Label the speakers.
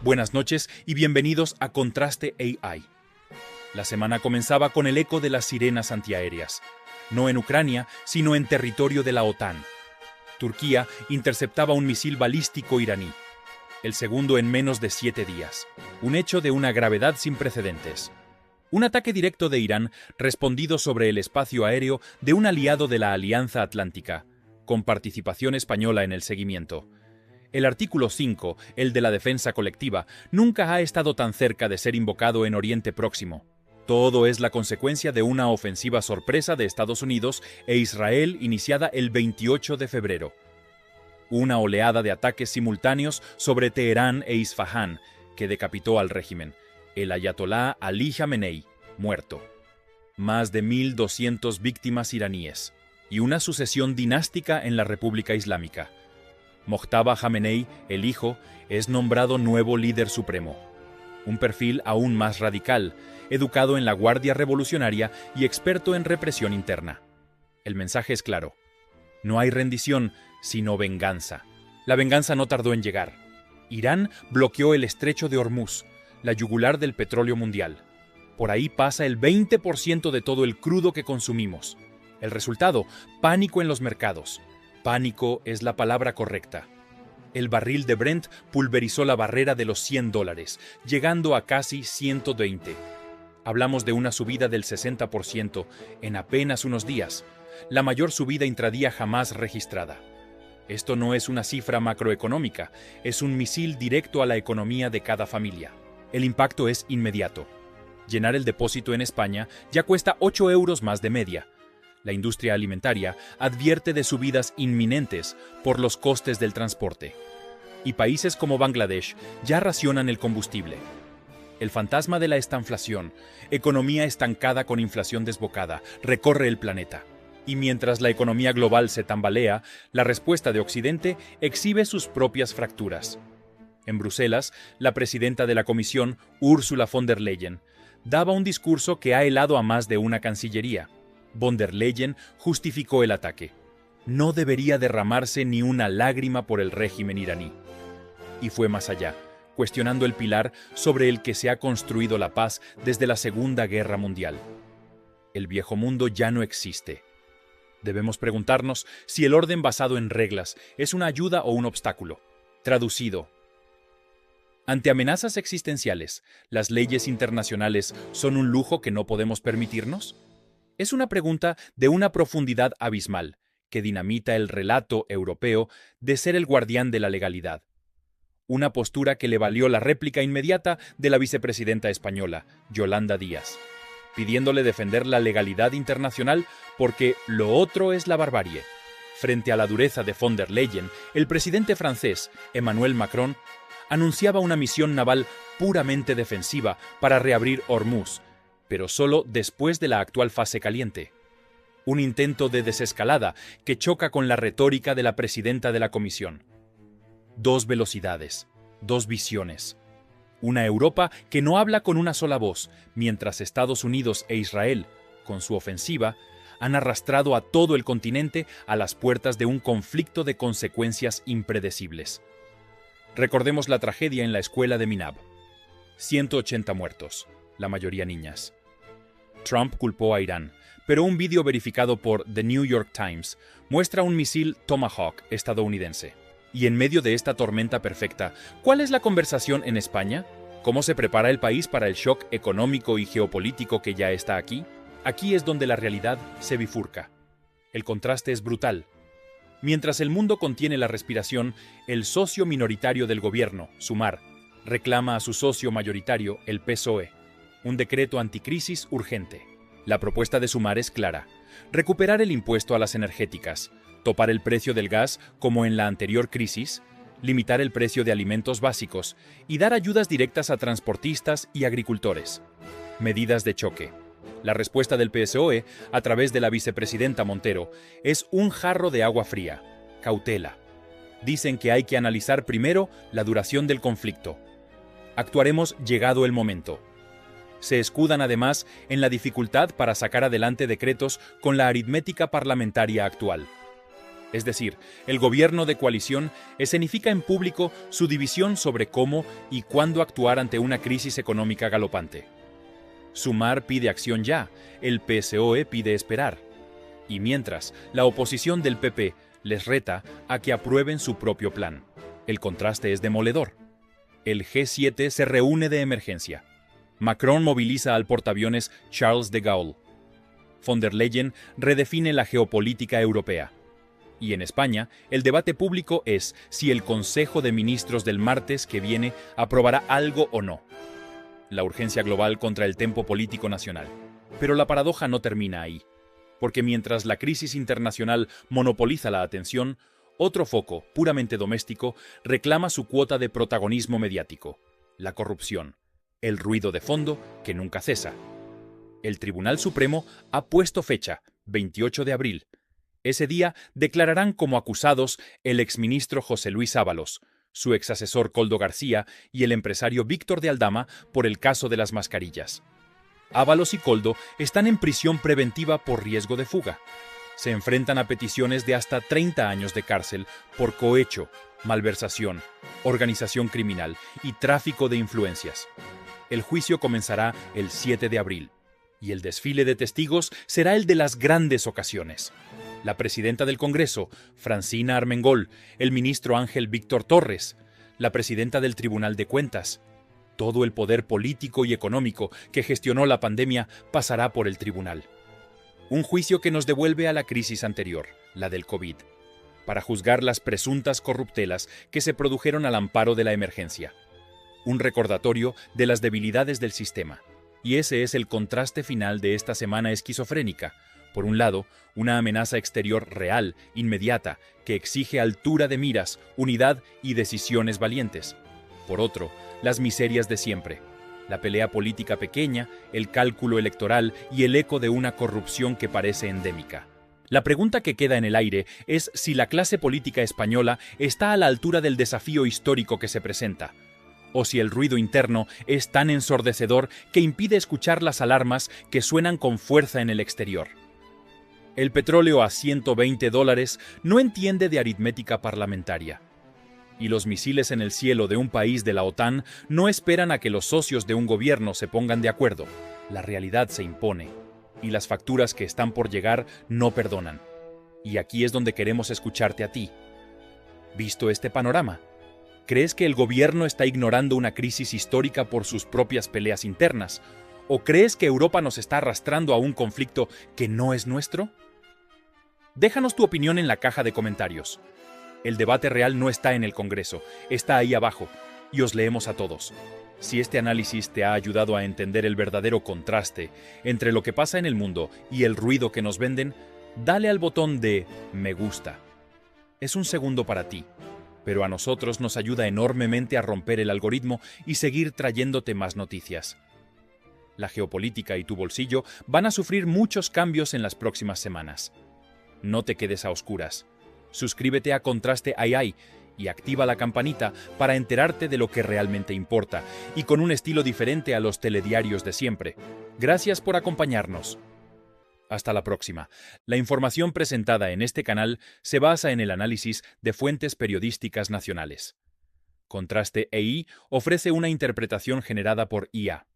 Speaker 1: Buenas noches y bienvenidos a Contraste AI. La semana comenzaba con el eco de las sirenas antiaéreas, no en Ucrania, sino en territorio de la OTAN. Turquía interceptaba un misil balístico iraní, el segundo en menos de 7 días, un hecho de una gravedad sin precedentes. Un ataque directo de Irán respondido sobre el espacio aéreo de un aliado de la Alianza Atlántica, con participación española en el seguimiento. El artículo 5, el de la defensa colectiva, nunca ha estado tan cerca de ser invocado en Oriente Próximo. Todo es la consecuencia de una ofensiva sorpresa de Estados Unidos e Israel iniciada el 28 de febrero. Una oleada de ataques simultáneos sobre Teherán e Isfahán que decapitó al régimen. El ayatolá Ali Jamenei, muerto. Más de 1.200 víctimas iraníes. Y una sucesión dinástica en la República Islámica. Mojtaba Jamenei, el hijo, es nombrado nuevo líder supremo. Un perfil aún más radical, educado en la Guardia Revolucionaria y experto en represión interna. El mensaje es claro. No hay rendición, sino venganza. La venganza no tardó en llegar. Irán bloqueó el estrecho de Hormuz, la yugular del petróleo mundial. Por ahí pasa el 20% de todo el crudo que consumimos. El resultado, pánico en los mercados. Pánico es la palabra correcta. El barril de Brent pulverizó la barrera de los $100, llegando a casi 120. Hablamos de una subida del 60% en apenas unos días, la mayor subida intradía jamás registrada. Esto no es una cifra macroeconómica, es un misil directo a la economía de cada familia. El impacto es inmediato. Llenar el depósito en España ya cuesta 8 euros más de media. La industria alimentaria advierte de subidas inminentes por los costes del transporte. Y países como Bangladesh ya racionan el combustible. El fantasma de la estanflación, economía estancada con inflación desbocada, recorre el planeta. Y mientras la economía global se tambalea, la respuesta de Occidente exhibe sus propias fracturas. En Bruselas, la presidenta de la Comisión, Ursula von der Leyen, daba un discurso que ha helado a más de una cancillería. Von der Leyen justificó el ataque. No debería derramarse ni una lágrima por el régimen iraní. Y fue más allá, cuestionando el pilar sobre el que se ha construido la paz desde la Segunda Guerra Mundial. El viejo mundo ya no existe. Debemos preguntarnos si el orden basado en reglas es una ayuda o un obstáculo. Traducido. Ante amenazas existenciales, ¿las leyes internacionales son un lujo que no podemos permitirnos? Es una pregunta de una profundidad abismal, que dinamita el relato europeo de ser el guardián de la legalidad. Una postura que le valió la réplica inmediata de la vicepresidenta española, Yolanda Díaz, pidiéndole defender la legalidad internacional porque lo otro es la barbarie. Frente a la dureza de von der Leyen, el presidente francés, Emmanuel Macron, anunciaba una misión naval puramente defensiva para reabrir Hormuz, pero solo después de la actual fase caliente. Un intento de desescalada que choca con la retórica de la presidenta de la Comisión. Dos velocidades, dos visiones. Una Europa que no habla con una sola voz, mientras Estados Unidos e Israel, con su ofensiva, han arrastrado a todo el continente a las puertas de un conflicto de consecuencias impredecibles. Recordemos la tragedia en la escuela de Minab. 180 muertos, la mayoría niñas. Trump culpó a Irán, pero un vídeo verificado por The New York Times muestra un misil Tomahawk estadounidense. Y en medio de esta tormenta perfecta, ¿cuál es la conversación en España? ¿Cómo se prepara el país para el shock económico y geopolítico que ya está aquí? Aquí es donde la realidad se bifurca. El contraste es brutal. Mientras el mundo contiene la respiración, el socio minoritario del gobierno, Sumar, reclama a su socio mayoritario, el PSOE, un decreto anticrisis urgente. La propuesta de Sumar es clara: recuperar el impuesto a las energéticas, topar el precio del gas como en la anterior crisis, limitar el precio de alimentos básicos y dar ayudas directas a transportistas y agricultores. Medidas de choque. La respuesta del PSOE, a través de la vicepresidenta Montero, es un jarro de agua fría. Cautela. Dicen que hay que analizar primero la duración del conflicto. Actuaremos llegado el momento. Se escudan además en la dificultad para sacar adelante decretos con la aritmética parlamentaria actual. Es decir, el gobierno de coalición escenifica en público su división sobre cómo y cuándo actuar ante una crisis económica galopante. Sumar pide acción ya, el PSOE pide esperar. Y mientras, la oposición del PP les reta a que aprueben su propio plan. El contraste es demoledor. El G7 se reúne de emergencia. Macron moviliza al portaaviones Charles de Gaulle. Von der Leyen redefine la geopolítica europea. Y en España, el debate público es si el Consejo de Ministros del martes que viene aprobará algo o no. La urgencia global contra el tempo político nacional. Pero la paradoja no termina ahí. Porque mientras la crisis internacional monopoliza la atención, otro foco, puramente doméstico, reclama su cuota de protagonismo mediático: la corrupción, el ruido de fondo que nunca cesa. El Tribunal Supremo ha puesto fecha, 28 de abril. Ese día declararán como acusados el exministro José Luis Ábalos, su exasesor Koldo García y el empresario Víctor de Aldama por el caso de las mascarillas. Ábalos y Koldo están en prisión preventiva por riesgo de fuga. Se enfrentan a peticiones de hasta 30 años de cárcel por cohecho, malversación, organización criminal y tráfico de influencias. El juicio comenzará el 7 de abril. Y el desfile de testigos será el de las grandes ocasiones. La presidenta del Congreso, Francina Armengol, el ministro Ángel Víctor Torres, la presidenta del Tribunal de Cuentas. Todo el poder político y económico que gestionó la pandemia pasará por el tribunal. Un juicio que nos devuelve a la crisis anterior, la del COVID, para juzgar las presuntas corruptelas que se produjeron al amparo de la emergencia. Un recordatorio de las debilidades del sistema. Y ese es el contraste final de esta semana esquizofrénica. Por un lado, una amenaza exterior real, inmediata, que exige altura de miras, unidad y decisiones valientes. Por otro, las miserias de siempre. La pelea política pequeña, el cálculo electoral y el eco de una corrupción que parece endémica. La pregunta que queda en el aire es si la clase política española está a la altura del desafío histórico que se presenta, o si el ruido interno es tan ensordecedor que impide escuchar las alarmas que suenan con fuerza en el exterior. El petróleo a $120 no entiende de aritmética parlamentaria. Y los misiles en el cielo de un país de la OTAN no esperan a que los socios de un gobierno se pongan de acuerdo. La realidad se impone, y las facturas que están por llegar no perdonan. Y aquí es donde queremos escucharte a ti. ¿Visto este panorama? ¿Crees que el gobierno está ignorando una crisis histórica por sus propias peleas internas? ¿O crees que Europa nos está arrastrando a un conflicto que no es nuestro? Déjanos tu opinión en la caja de comentarios. El debate real no está en el Congreso, está ahí abajo, y os leemos a todos. Si este análisis te ha ayudado a entender el verdadero contraste entre lo que pasa en el mundo y el ruido que nos venden, dale al botón de me gusta. Es un segundo para ti, pero a nosotros nos ayuda enormemente a romper el algoritmo y seguir trayéndote más noticias. La geopolítica y tu bolsillo van a sufrir muchos cambios en las próximas semanas. No te quedes a oscuras. Suscríbete a Contraste AI y activa la campanita para enterarte de lo que realmente importa y con un estilo diferente a los telediarios de siempre. Gracias por acompañarnos. Hasta la próxima. La información presentada en este canal se basa en el análisis de fuentes periodísticas nacionales. Contraste AI ofrece una interpretación generada por IA.